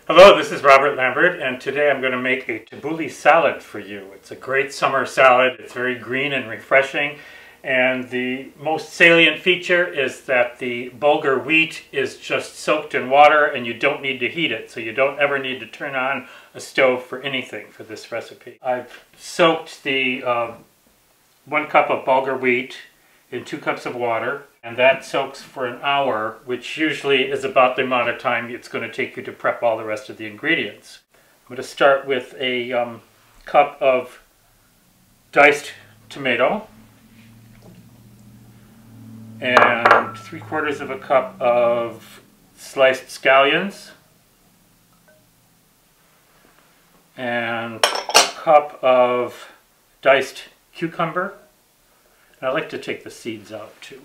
Hello, this is Robert Lambert, and today I'm going to make a Tabouli salad for you. It's a great summer salad. It's very green and refreshing, and the most salient feature is that the bulgur wheat is just soaked in water and you don't need to heat it, so you don't ever need to turn on a stove for anything for this recipe. I've soaked the 1 cup of bulgur wheat in 2 cups of water, and that soaks for an hour, which usually is about the amount of time it's going to take you to prep all the rest of the ingredients. I'm going to start with a cup of diced tomato and 3/4 of a cup of sliced scallions and a cup of diced cucumber. I like to take the seeds out too.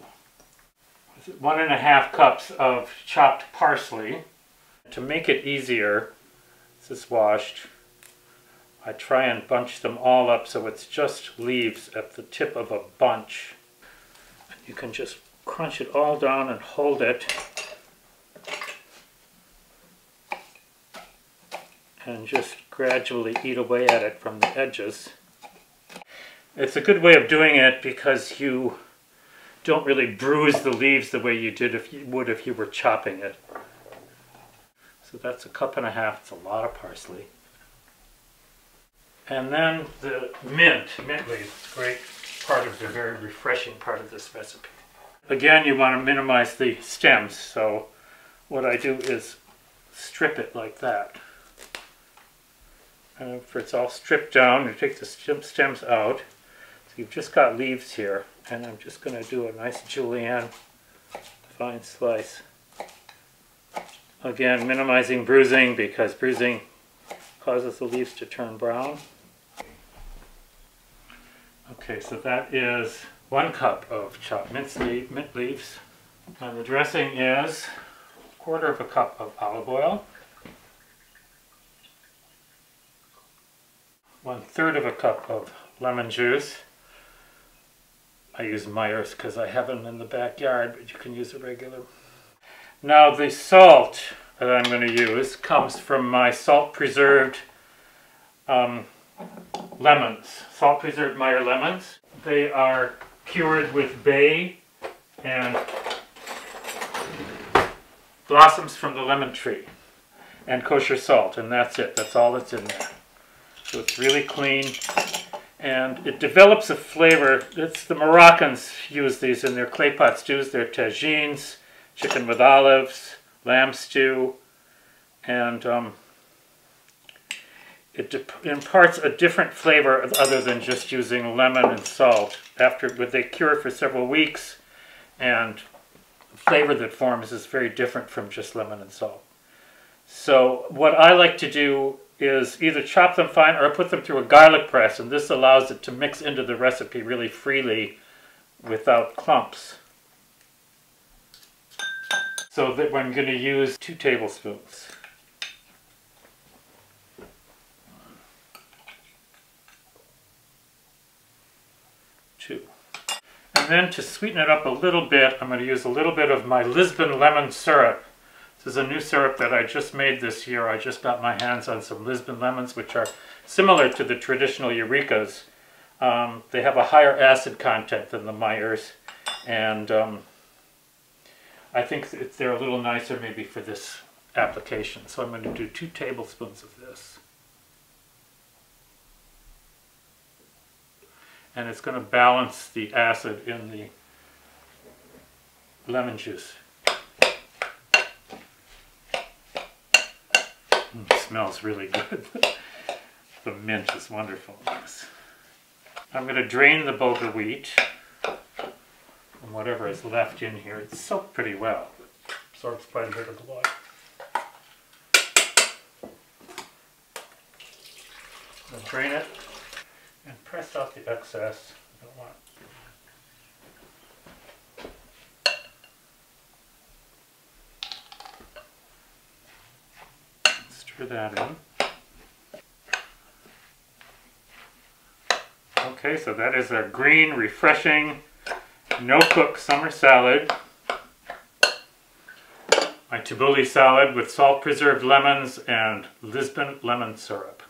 1½ cups of chopped parsley. To make it easier, this is washed, I try and bunch them all up so it's just leaves at the tip of a bunch. You can just crunch it all down and hold it, and just gradually eat away at it from the edges. It's a good way of doing it because you don't really bruise the leaves the way you would if you were chopping it. So that's 1.5 cups. It's a lot of parsley. And then the mint leaves, great part of the very refreshing part of this recipe. Again, you want to minimize the stems, so what I do is strip it like that. And after it's all stripped down, you take the stems out. So you've just got leaves here, and I'm just going to do a nice julienne fine slice. Again, minimizing bruising because bruising causes the leaves to turn brown. Okay, so that is 1 cup of chopped mint leaves. And the dressing is 1/4 cup of olive oil, 1/3 cup of lemon juice. I use Myers because I have them in the backyard, but you can use a regular. Now the salt that I'm going to use comes from my salt preserved lemons, salt preserved Meyer lemons. They are cured with bay and blossoms from the lemon tree and kosher salt, and that's it. That's all that's in there. So it's really clean. And it develops a flavor. It's the Moroccans use these in their clay pot stews, their tagines, chicken with olives, lamb stew, and it imparts a different flavor other than just using lemon and salt. But they cure for several weeks, and the flavor that forms is very different from just lemon and salt. So what I like to do is either chop them fine or put them through a garlic press, and this allows it to mix into the recipe really freely without clumps. So that I'm going to use 2 tablespoons. And then to sweeten it up a little bit, I'm going to use a little bit of my Lisbon lemon syrup. This is a new syrup that I just made this year. I just got my hands on some Lisbon lemons, which are similar to the traditional Eurekas. They have a higher acid content than the Myers, and I think they're a little nicer maybe for this application. So I'm going to do 2 tablespoons of this. And it's going to balance the acid in the lemon juice. It smells really good. The mint is wonderful in this. I'm going to drain the bulgur wheat from whatever is left in here. It's soaked pretty well. It absorbs quite a bit of the water. I'll drain it and press out the excess. I don't want stir that in. Okay, so that is our green, refreshing, no-cook summer salad. My my tabbouleh salad with salt preserved lemons and Lisbon lemon syrup.